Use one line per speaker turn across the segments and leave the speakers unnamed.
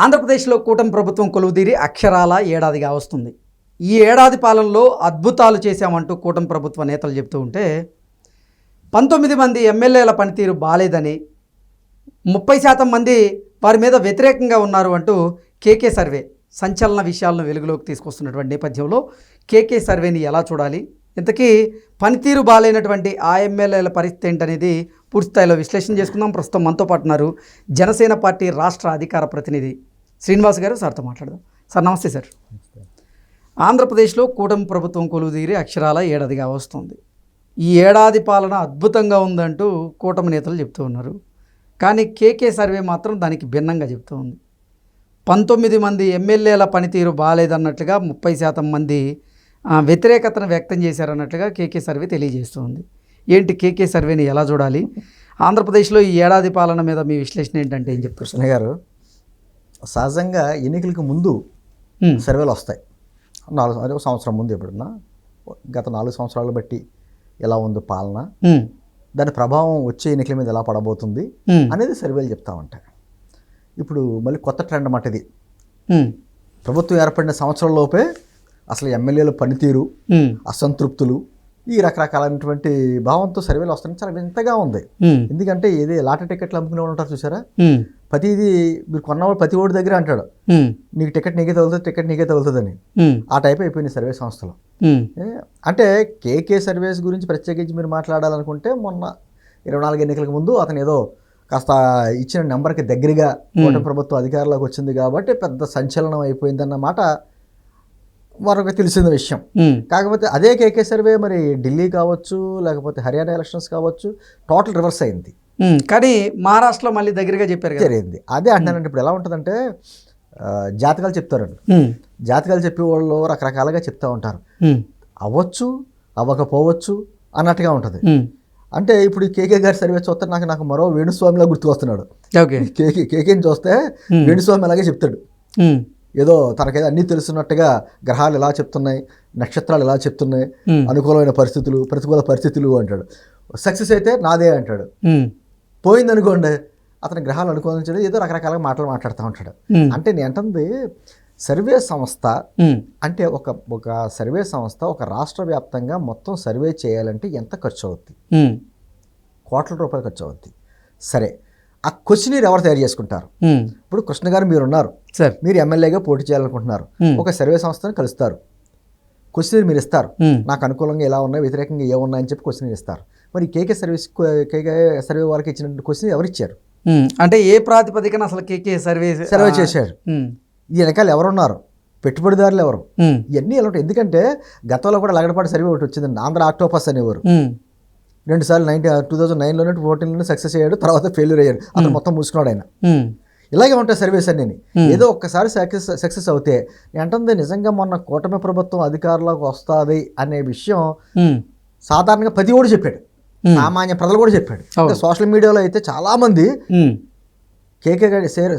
ఆంధ్రప్రదేశ్లో కూటమి ప్రభుత్వం కొలువుదీరి అక్షరాల ఏడాదిగా వస్తుంది. ఈ ఏడాది పాలనలో అద్భుతాలు చేశామంటూ కూటమి ప్రభుత్వ నేతలు చెప్తూ ఉంటే 19 మంది ఎమ్మెల్యేల పనితీరు బాలేదని, 30% మంది వారి మీద వ్యతిరేకంగా ఉన్నారు అంటూ కేకే సర్వే సంచలన విషయాలను వెలుగులోకి తీసుకొస్తున్నటువంటి నేపథ్యంలో కేకే సర్వేని ఎలా చూడాలి, ఇంతకీ పనితీరు బాలేనటువంటి ఆ ఎమ్మెల్యేల పరిస్థితి ఏంటనేది పూర్తిస్థాయిలో విశ్లేషణ చేసుకుందాం. ప్రస్తుతం మనతో పాటు ఉన్నారు జనసేన పార్టీ రాష్ట్ర అధికార ప్రతినిధి శ్రీనివాస్ గారు. సార్తో మాట్లాడదాం. సార్ నమస్తే. సార్, ఆంధ్రప్రదేశ్లో కూటమి ప్రభుత్వం కొలువుదీరి అక్షరాల ఏడాదిగా వస్తుంది. ఈ ఏడాది పాలన అద్భుతంగా ఉందంటూ కూటమి నేతలు చెప్తూ ఉన్నారు. కానీ కేకే సర్వే మాత్రం దానికి భిన్నంగా చెప్తూ ఉంది. 19 మంది ఎమ్మెల్యేల పనితీరు బాగాలేదన్నట్లుగా 30% మంది వ్యతిరేకతను వ్యక్తం చేశారన్నట్లుగా కేకే సర్వే తెలియజేస్తుంది. ఏంటి కేకే సర్వేని ఎలా చూడాలి, ఆంధ్రప్రదేశ్లో ఈ ఏడాది పాలన మీద మీ విశ్లేషణ ఏంటంటే ఏం చెప్తారు?
కృష్ణ గారు, సహజంగా ఎన్నికలకు ముందు సర్వేలు వస్తాయి. 4 సంవత్సరం ముందు ఎప్పుడన్నా గత 4 సంవత్సరాలు బట్టి ఎలా ఉంది పాలన, దాని ప్రభావం వచ్చే ఎన్నికల మీద ఎలా పడబోతుంది అనేది సర్వేలు చెప్తా ఉంటాయి. ఇప్పుడు మళ్ళీ కొత్త ట్రెండ్ అన్నమాట ఇది. ప్రభుత్వం ఏర్పడిన సంవత్సరం లోపే అసలు ఎమ్మెల్యేల పనితీరు, అసంతృప్తులు, ఈ రకరకాలైనటువంటి భావంతో సర్వేలు వస్తున్నాయి. చాలా వింతగా ఉంది. ఎందుకంటే ఇది లాటరీ టికెట్లు అమ్ముకునే వాళ్ళు ఉంటారు చూసారా, ప్రతిదీ మీరు కొన్నవాడు ప్రతి ఓడి దగ్గర అంటాడు నీకు టికెట్ నీకే తగులుతుంది, టికెట్ నీకే తగులుతుందని. ఆ టైప్ అయిపోయింది సర్వే సంస్థలు. అంటే కేకే సర్వేస్ గురించి ప్రత్యేకించి మీరు మాట్లాడాలనుకుంటే మొన్న 24 ఎన్నికలకు ముందు అతను ఏదో కాస్త ఇచ్చిన నెంబర్కి దగ్గరగా కూటమి ప్రభుత్వం అధికారంలోకి వచ్చింది కాబట్టి పెద్ద సంచలనం అయిపోయిందన్నమాట మరొక తెలిసిన విషయం. కాకపోతే అదే కేకే సర్వే మరి ఢిల్లీ కావచ్చు, లేకపోతే హర్యానా ఎలక్షన్స్ కావచ్చు, టోటల్ రివర్స్ అయింది.
కానీ మహారాష్ట్రలో మళ్ళీ దగ్గరగా చెప్పారు
జరిగింది. అదే అంటున్నానంటే ఇప్పుడు ఎలా ఉంటుందంటే జాతకాలు చెప్తారండి. జాతకాలు చెప్పే వాళ్ళు రకరకాలుగా చెప్తూ ఉంటారు. అవ్వచ్చు అవ్వకపోవచ్చు అన్నట్టుగా ఉంటుంది. అంటే ఇప్పుడు కేకే గారి సర్వే చూస్తే నాకు మరో వేణుస్వామిలా గుర్తుకు వస్తున్నాడు. కేకేని చూస్తే వేణుస్వామి అలాగే చెప్తాడు. ఏదో తనకేదో అన్నీ తెలుసున్నట్టుగా గ్రహాలు ఎలా చెప్తున్నాయి, నక్షత్రాలు ఎలా చెప్తున్నాయి, అనుకూలమైన పరిస్థితులు, ప్రతికూల పరిస్థితులు అంటాడు. సక్సెస్ అయితే నాదే అంటాడు. పోయిందనుకోండి అతని గ్రహాలు అనుకూలించడం ఏదో రకరకాల మాటలు మాట్లాడుతూ ఉంటాడు. అంటే నేను అంటుంది సర్వే సంస్థ అంటే ఒక సర్వే సంస్థ ఒక రాష్ట్ర వ్యాప్తంగా మొత్తం సర్వే చేయాలంటే ఎంత ఖర్చు అవుద్ది? కోట్ల రూపాయలు ఖర్చు అవుద్ది. సరే, ఆ క్వశ్చనీర్ ఎవరు తయారు చేసుకుంటారు? ఇప్పుడు కృష్ణ గారు మీరున్నారు, మీరు ఎమ్మెల్యేగా పోటీ చేయాలనుకుంటున్నారు, ఒక సర్వే సంస్థను కలుస్తారు, క్వశ్చనీర్ మీరు ఇస్తారు, నాకు అనుకూలంగా ఎలా ఉన్నాయి, వ్యతిరేకంగా ఏమున్నాయని చెప్పి క్వశ్చనీర్ ఇస్తారు. మరి కేకే సర్వే వాళ్ళకి ఇచ్చిన క్వశ్చన్ ఎవరు ఇచ్చారు?
అంటే ఏ ప్రాతిపదికన అసలు కేకే సర్వే
చేశారు? ఈ వెనకాల ఎవరున్నారు? పెట్టుబడిదారులు ఎవరు? ఇవన్నీ ఎలా ఉంటాయి. ఎందుకంటే గతంలో కూడా లగడపాటి సర్వే ఒకటి వచ్చింది, ఆంధ్ర ఆక్టోపస్ అనేవారు. 2 సార్లు 2009లోనే 14లోనే సక్సెస్ అయ్యాడు, తర్వాత ఫెయిల్యూర్ అయ్యాడు, అతను మొత్తం మూసుకున్నాడు ఆయన. ఇలాగే ఉంటాయి సర్వేస్ అన్నీ. ఏదో ఒక్కసారి సక్సెస్ అవుతే ఏంటంటే నిజంగా మొన్న కూటమి ప్రభుత్వం అధికారంలోకి వస్తుంది అనే విషయం సాధారణంగా ప్రతి ఓడు చెప్పాడు, సామాన్య ప్రజలు కూడా చెప్పాడు. సోషల్ మీడియాలో అయితే చాలామంది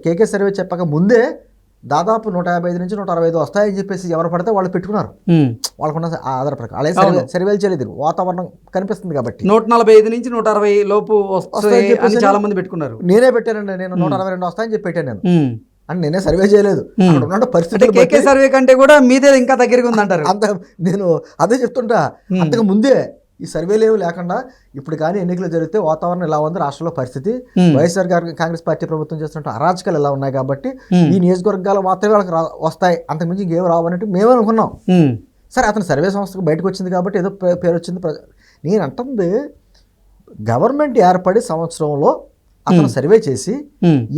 కేకే సర్వే చెప్పక ముందే దాదాపు 155 నుంచి 165 వస్తాయని చెప్పేసి ఎవరు పడితే వాళ్ళు పెట్టుకున్నారు. వాళ్ళకున్న ఆధార ప్రకారం అలాగే సర్వేలు చేయలేదు, వాతావరణం కనిపిస్తుంది కాబట్టి
145 నుంచి 160 లోపు వస్తాయని చాలా మంది పెట్టుకున్నారు.
నేనే పెట్టానండి, నేను 162 వస్తాయని చెప్పి పెట్టాను నేను. అని నేనే సర్వే చేయలేదు. పరిస్థితి
కేకే సర్వే కంటే కూడా మీదే ఇంకా దగ్గరగా ఉందంటారు.
అంత నేను అదే చెప్తుంటా. అంతకు ముందే ఈ సర్వేలు ఏమి లేకుండా ఇప్పుడు కానీ ఎన్నికలు జరిగితే వాతావరణం ఎలా ఉంది, రాష్ట్రంలో పరిస్థితి, వైఎస్ఆర్ కాంగ్రెస్ పార్టీ ప్రభుత్వం చేస్తున్న అరాచకాలు ఎలా ఉన్నాయి కాబట్టి ఈ నియోజకవర్గాలు మాత్రమే వాళ్ళకి వస్తాయి, అంతకుమించి ఇంకేం రావన్నట్టు మేము అనుకున్నాం. సరే, అతను సర్వే సంస్థకు బయటకు వచ్చింది కాబట్టి ఏదో పేరు వచ్చింది. నేను అంటుంది గవర్నమెంట్ ఏర్పడి సంవత్సరంలో అతను సర్వే చేసి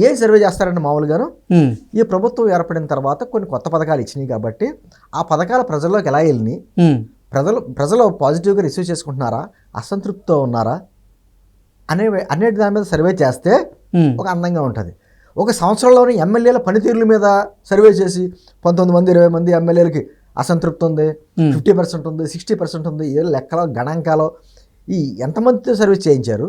ఏ సర్వే చేస్తారంటే మామూలుగాను ఈ ప్రభుత్వం ఏర్పడిన తర్వాత కొన్ని కొత్త పథకాలు ఇచ్చినాయి కాబట్టి ఆ పథకాలు ప్రజల్లోకి ఎలా వెళ్ళినాయి, ప్రజలు పాజిటివ్గా రిసీవ్ చేసుకుంటున్నారా, అసంతృప్తితో ఉన్నారా అనే దాని మీద సర్వే చేస్తే ఒక అందంగా ఉంటుంది. ఒక సంవత్సరంలోని ఎమ్మెల్యేల పనితీరుల మీద సర్వే చేసి 19 మంది 20 మంది ఎమ్మెల్యేలకి అసంతృప్తి ఉంది, 50% ఉంది, 60% ఉంది, ఏ లెక్కలో గణాంకాలో ఈ ఎంతమందితో సర్వే చేయించారు,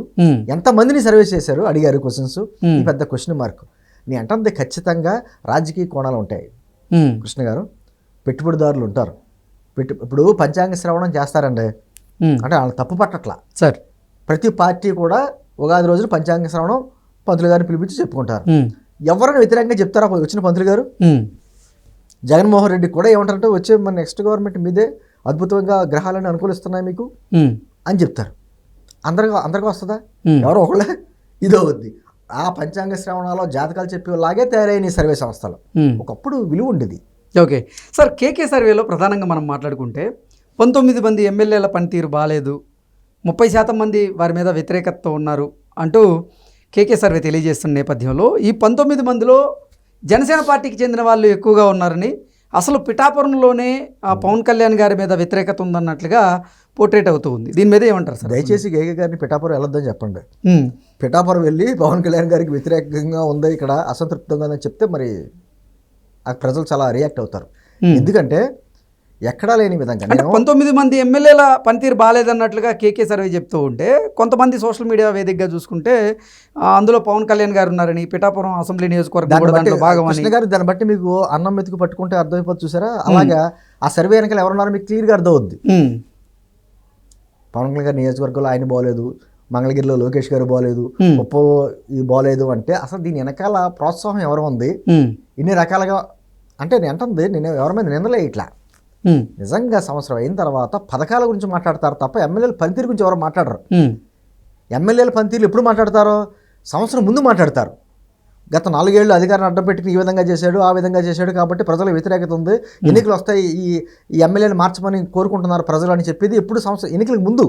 ఎంతమందిని సర్వే చేశారు అడిగారు క్వశ్చన్స్. ఈ పెద్ద క్వశ్చన్ మార్క్. నేను అంటే ఖచ్చితంగా రాజకీయ కోణాలు ఉంటాయి కృష్ణ గారు, పెట్టుబడిదారులు ఉంటారు. ఇప్పుడు పంచాంగ శ్రవణం చేస్తారండి, అంటే వాళ్ళు తప్పు పట్టట్లా
సార్.
ప్రతి పార్టీ కూడా ఉగాది రోజున పంచాంగ శ్రవణం పంతులు గారిని పిలిపించి చెప్పుకుంటారు. ఎవరైనా వ్యతిరేకంగా చెప్తారా వచ్చిన పంతులు గారు? జగన్మోహన్ రెడ్డి కూడా ఏమంటారంటే వచ్చే మన నెక్స్ట్ గవర్నమెంట్ మీదే అద్భుతంగా గ్రహాలను అనుకూలిస్తున్నాయి మీకు అని చెప్తారు. అందరికీ వస్తుందా? ఎవరో ఒకళ్ళే ఇదో వద్ది. ఆ పంచాంగ శ్రవణాలు జాతకాలు చెప్పేలాగే తయారైన సర్వే సంస్థలు. ఒకప్పుడు విలువ ఉండేది.
ఓకే సార్, కేకే సర్వేలో ప్రధానంగా మనం మాట్లాడుకుంటే 19 మంది ఎమ్మెల్యేల పనితీరు బాగాలేదు, 30% మంది వారి మీద వ్యతిరేకతతో ఉన్నారు అంటూ కేకే సర్వే తెలియజేస్తున్న నేపథ్యంలో ఈ 19 మందిలో జనసేన పార్టీకి చెందిన వాళ్ళు ఎక్కువగా ఉన్నారని, అసలు పిఠాపురంలోనే పవన్ కళ్యాణ్ గారి మీద వ్యతిరేకత ఉందన్నట్లుగా పోర్ట్రేట్ అవుతూ ఉంది. దీని మీద ఏమంటారు సార్?
దయచేసి కేకే గారిని పిఠాపురం వెళ్ళొద్దని చెప్పండి. పిఠాపురం వెళ్ళి పవన్ కళ్యాణ్ గారికి వ్యతిరేకంగా ఉంది, ఇక్కడ అసంతృప్తంగా ఉందని చెప్తే మరి ఆ ప్రజలు చాలా రియాక్ట్ అవుతారు. ఎందుకంటే ఎక్కడా లేని విధంగా
19 మంది ఎమ్మెల్యేల పనితీరు బాగాలేదన్నట్లుగా కేకే సర్వే చెప్తూ ఉంటే, కొంతమంది సోషల్ మీడియా వేదికగా చూసుకుంటే అందులో పవన్ కళ్యాణ్ గారు ఉన్నారని, పిఠాపురం అసెంబ్లీ నియోజకవర్గం
కృష్ణ గారు దాన్ని బట్టి మీకు అన్నం మెతుకు పట్టుకుంటే అర్థమైపోతుంది చూసారా? అలాగా ఆ సర్వే వెనకాల ఎవరున్నారో మీకు క్లియర్గా అర్థమవుద్ది. పవన్ కళ్యాణ్ గారి నియోజకవర్గంలో ఆయన బాగోలేదు, మంగళగిరిలో లోకేష్ గారు బాగోలేదు, ఉప్పలో ఇది బాగోలేదు అంటే అసలు దీని వెనకాల ప్రోత్సాహం ఎవరు ఉంది? ఇన్ని రకాలుగా అంటే నేను అంటుంది, నేను ఎవరి మీద నిందలే ఇట్లా నిజంగా సంవత్సరం అయిన తర్వాత పథకాల గురించి మాట్లాడతారు తప్ప ఎమ్మెల్యేల పనితీరు గురించి ఎవరు మాట్లాడరు. ఎమ్మెల్యేల పనితీరు ఎప్పుడు మాట్లాడతారో సంవత్సరం ముందు మాట్లాడతారు. గత 4 ఏళ్ళు అధికారాన్ని అడ్డం పెట్టుకుని ఈ విధంగా చేశాడు, ఆ విధంగా చేశాడు కాబట్టి ప్రజల వ్యతిరేకత ఉంది, ఎన్నికలు వస్తాయి, ఈ ఎమ్మెల్యేని మార్చమని కోరుకుంటున్నారు ప్రజలు అని చెప్పేది ఎప్పుడు సంవత్సరం ఎన్నికలకు ముందు.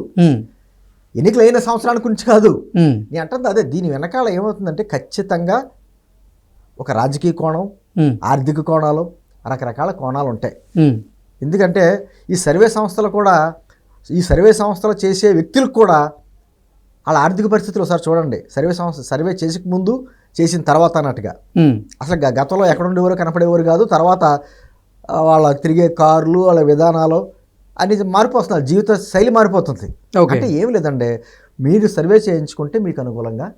ఎన్నికలు అయిన సంవత్సరానికి గురించి కాదు నేను అంటుంది. అదే దీని వెనకాల ఏమవుతుందంటే ఖచ్చితంగా ఒక రాజకీయ కోణం, ఆర్థిక కోణాలు, రకరకాల కోణాలు ఉంటాయి. ఎందుకంటే ఈ సర్వే సంస్థలు చేసే వ్యక్తులకు కూడా వాళ్ళ ఆర్థిక పరిస్థితులు ఒకసారి చూడండి. సర్వే చేసే ముందు చేసిన తర్వాత అన్నట్టుగా అసలు గతంలో ఎక్కడ ఉండేవారు కనపడేవారు కాదు. తర్వాత వాళ్ళ తిరిగే కార్లు, వాళ్ళ విధానాలు అన్ని మారిపోతున్నారు, జీవిత శైలి మారిపోతుంది. అంటే ఏమి లేదండి, మీరు సర్వే చేయించుకుంటే మీకు అనుకూలంగా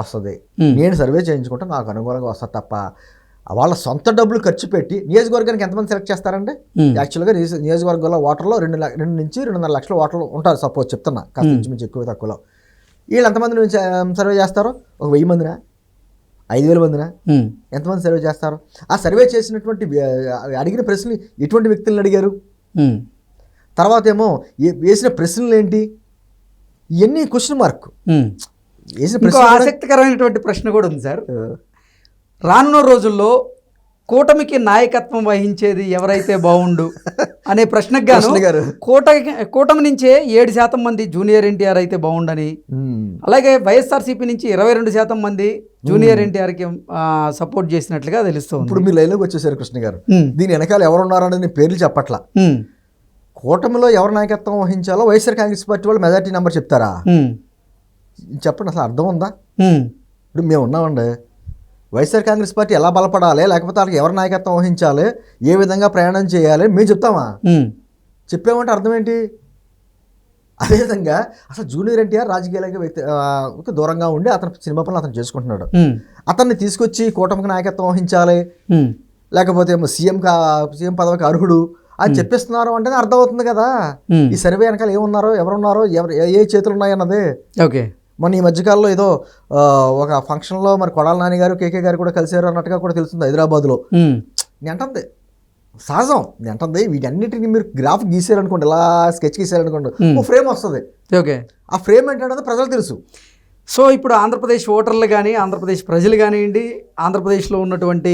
వస్తుంది, నేను సర్వే చేయించుకుంటే నాకు అనుకూలంగా వస్తుంది తప్ప వాళ్ళ సొంత డబ్బులు ఖర్చు పెట్టి నియోజకవర్గానికి ఎంతమంది సెలెక్ట్ చేస్తారండి? యాక్చువల్గా నియోజకవర్గంలో ఓటర్లో 2 నుంచి 2.5 లక్షల ఓటర్లు ఉంటారు సపోజ్ చెప్తున్నా, కాస్త ఇంచుమించు ఎక్కువ తక్కువలో. వీళ్ళు ఎంతమంది నుంచి సర్వే చేస్తారు? ఒక 1000 మందినా, 5000 మందినా, ఎంతమంది సర్వే చేస్తారు? ఆ సర్వే చేసినటువంటి అడిగిన ప్రశ్నలు ఎటువంటి వ్యక్తులను అడిగారు? తర్వాత ఏమో వేసిన ప్రశ్నలు ఏంటి? ఇవన్నీ క్వశ్చన్ మార్క్.
ఆసక్తికరమైనటువంటి ప్రశ్న కూడా ఉంది సార్. రానున్న రోజుల్లో కూటమికి నాయకత్వం వహించేది ఎవరైతే బాగుండు అనే ప్రశ్నకు గాను కూటమి నుంచే 7% మంది జూనియర్ ఎన్టీఆర్ అయితే బాగుండని, అలాగే వైఎస్ఆర్సీపీ నుంచి 22% మంది జూనియర్ ఎన్టీఆర్కి సపోర్ట్ చేసినట్లుగా తెలుస్తుంది.
ఇప్పుడు మీ లైన్లోకి వచ్చేసారు కృష్ణ గారు. దీని వెనకాల ఎవరున్నారనేది పేర్లు చెప్పట్లా. కూటమిలో ఎవరు నాయకత్వం వహించాలో వైఎస్ఆర్ కాంగ్రెస్ పార్టీ వాళ్ళు మెజార్టీ నెంబర్ చెప్తారా? చెప్పండి, అసలు అర్థం ఉందా? ఇప్పుడు మేము ఉన్నామండి, వైఎస్ఆర్ కాంగ్రెస్ పార్టీ ఎలా బలపడాలి, లేకపోతే వాళ్ళకి ఎవరి నాయకత్వం వహించాలి, ఏ విధంగా ప్రయాణం చేయాలి మేము చెప్తామా? చెప్పామంటే అర్థం ఏంటి? అదేవిధంగా అసలు జూనియర్ ఎన్టీఆర్ రాజకీయాలకు దూరంగా ఉండి అతను సినిమా పనులు అతను చేసుకుంటున్నాడు. అతన్ని తీసుకొచ్చి కూటమికి నాయకత్వం వహించాలి, లేకపోతే సీఎం పదవికి అర్హుడు అని చెప్పిస్తున్నారు అంటే అర్థమవుతుంది కదా. ఈ సర్వే వెనకాల ఏమున్నారో, ఎవరున్నారో, ఏ చేతులు ఉన్నాయన్నది.
ఓకే,
మొన్న ఈ మధ్యకాలంలో ఏదో ఒక ఫంక్షన్లో మరి కొడాల నాని గారు, కేకే గారు కూడా కలిసారు అన్నట్టుగా కూడా తెలుస్తుంది హైదరాబాద్లో. నేను అంటుంది సహజం, నేను అంటుంది వీటన్నిటిని మీరు గ్రాఫ్ గీసారనుకోండి, ఇలా స్కెచ్ గీసారనుకోండి, ఓ ఫ్రేమ్ వస్తుంది.
ఓకే,
ఆ ఫ్రేమ్ ఏంటంటే ప్రజలు తెలుసు.
సో ఇప్పుడు ఆంధ్రప్రదేశ్ ఓటర్లు కానీ, ఆంధ్రప్రదేశ్ ప్రజలు కానివ్వండి, ఆంధ్రప్రదేశ్లో ఉన్నటువంటి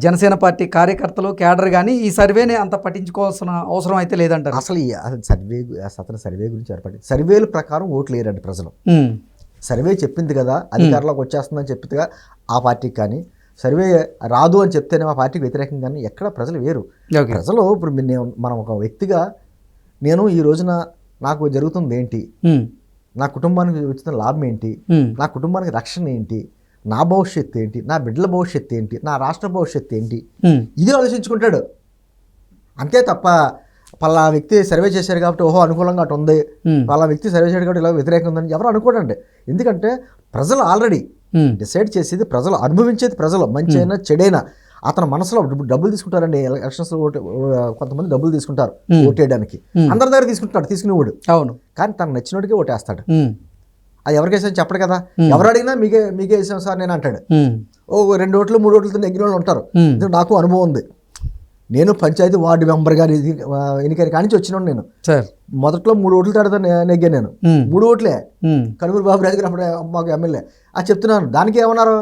జనసేన పార్టీ కార్యకర్తలు, క్యాడర్ కానీ ఈ సర్వేని అంత పట్టించుకోవాల్సిన అవసరం అయితే లేదంటారు.
అసలు సర్వే గురించి ఏర్పడి సర్వేల ప్రకారం ఓట్లు వేయరండి ప్రజలు. సర్వే చెప్పింది కదా అధికారంలోకి వచ్చేస్తుందని చెప్పిందిగా ఆ పార్టీకి, కానీ సర్వే రాదు అని చెప్తేనే ఆ పార్టీకి వ్యతిరేకంగానే ఎక్కడ ప్రజలు వేరు. ప్రజలు ఇప్పుడు మనం ఒక వ్యక్తిగా నేను ఈ రోజున నాకు జరుగుతుంది ఏంటి, నా కుటుంబానికి వచ్చిన లాభం ఏంటి, నా కుటుంబానికి రక్షణ ఏంటి, నా భవిష్యత్తు ఏంటి, నా బిడ్డల భవిష్యత్తు ఏంటి, నా రాష్ట్ర భవిష్యత్తు ఏంటి, ఇది ఆలోచించుకుంటాడు అంతే తప్ప పలానా వ్యక్తి సర్వే చేశారు కాబట్టి ఓహో అనుకూలంగా అటు ఉంది, పలానా వ్యక్తి సర్వే చేయడం కాబట్టి ఇలా వ్యతిరేకంగా ఉందని ఎవరు అనుకోడండి. ఎందుకంటే ప్రజలు ఆల్రెడీ డిసైడ్ చేసేది ప్రజలు, అనుభవించేది ప్రజలు, మంచి అయినా చెడైనా. అతని మనసులో డబ్బులు తీసుకుంటారండి ఎలక్షన్స్లో, కొంతమంది డబ్బులు తీసుకుంటారు ఓటేయడానికి, అందరి దగ్గర తీసుకుంటాడు తీసుకునేవాడు.
అవును,
కానీ తనకు నచ్చినోడికే ఓటేస్తాడు. అది ఎవరికి వేసాను చెప్పడు కదా, ఎవరు అడిగినా మీకే వేసాం సార్ నేను అంటాడు. ఓ 2 ఓట్లు 3 ఓట్లతో నెగ్గిన వాళ్ళు ఉంటారు. ఎందుకంటే నాకు అనుభవం ఉంది. నేను పంచాయతీ వార్డు మెంబర్గా ఎన్నికైన కానించి వచ్చినాను. నేను
సార్
మొదట్లో 3 ఓట్ల తేడాతో నెగ్గాను. నేను 3 ఓట్లే. కనుమూరి బాబురాజు గారు అప్పుడు మాకు ఎమ్మెల్యే. అది చెప్తున్నాను. దానికి ఏమన్నారు,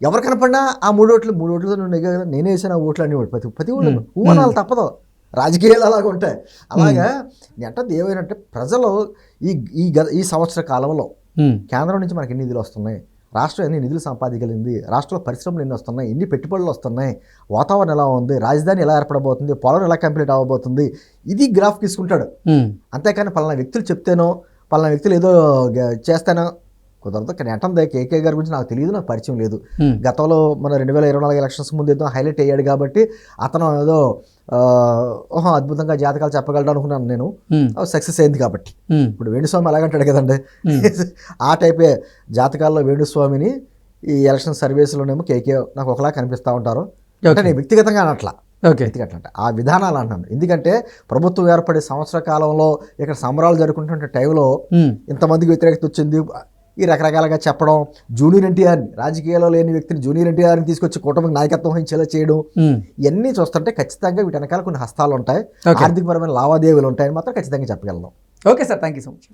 ఎవరు కనపడినా ఆ 3 ఓట్లతో నువ్వు నెగ్గా, నేనే వేసాను ఆ ఓట్లు అనేవాడు. ప్రతి ఓట్లు ఊహనాలు తప్పదు, రాజకీయాలు అలాగ ఉంటాయి. అలాగా అంటే ఏమైనంటే ప్రజలు ఈ సంవత్సర కాలంలో కేంద్రం నుంచి మనకి ఎన్ని నిధులు వస్తున్నాయి, రాష్ట్రం ఎన్ని నిధులు సంపాదించగలిగింది, రాష్ట్రంలో పరిశ్రమలు ఎన్ని వస్తున్నాయి, ఎన్ని పెట్టుబడులు వస్తున్నాయి, వాతావరణం ఎలా ఉంది, రాజధాని ఎలా ఏర్పడబోతుంది, పోలవరం ఎలా కంప్లీట్ అవ్వబోతుంది, ఇది గ్రాఫ్ తీసుకుంటాడు. అంతేకాని పలానా వ్యక్తులు చెప్తేనో పలానా వ్యక్తులు ఏదో చేస్తానో కుదరదు. కానీ అంటే కేకే గారి గురించి నాకు తెలియదు, నాకు పరిచయం లేదు. గతంలో మన 2024 ఎలక్షన్స్ ముందు ఏదో హైలైట్ అయ్యాడు కాబట్టి అతను ఏదో అద్భుతంగా జాతకాలు చెప్పగలడు అనుకున్నాను నేను. సక్సెస్ అయింది కాబట్టి. ఇప్పుడు వేణుస్వామి అలాగంటాడు కదండి, ఆ టైపే జాతకాల్లో వేణుస్వామిని ఈ ఎలక్షన్ సర్వీస్లోనేమో కేకే నాకు ఒకలా కనిపిస్తూ ఉంటారు. అంటే నేను వ్యక్తిగతంగా అనట్లా, వ్యక్తిగతంగా ఆ విధానాలు అంటున్నాను. ఎందుకంటే ప్రభుత్వం ఏర్పడే సంవత్సర కాలంలో ఇక్కడ సంబరాలు జరుపుకుంటున్న టైంలో ఇంతమందికి వ్యతిరేకత వచ్చింది, ఈ రకరకాలుగా చెప్పడం, జూనియర్ ఎన్టీఆర్ని, రాజకీయాల్లో లేని వ్యక్తిని జూనియర్ ఎన్టీఆర్ని తీసుకొచ్చి కుటుంబానికి నాయకత్వం వహించేలా చేయడం, ఇవన్నీ చూస్తుంటే ఖచ్చితంగా వీటి వెనకాల కొన్ని హస్తాలు ఉంటాయి, ఆర్థికపరమైన లావాదేవీలు ఉంటాయని మాత్రం ఖచ్చితంగా చెప్పగలను.
Okay sir, thank you so much.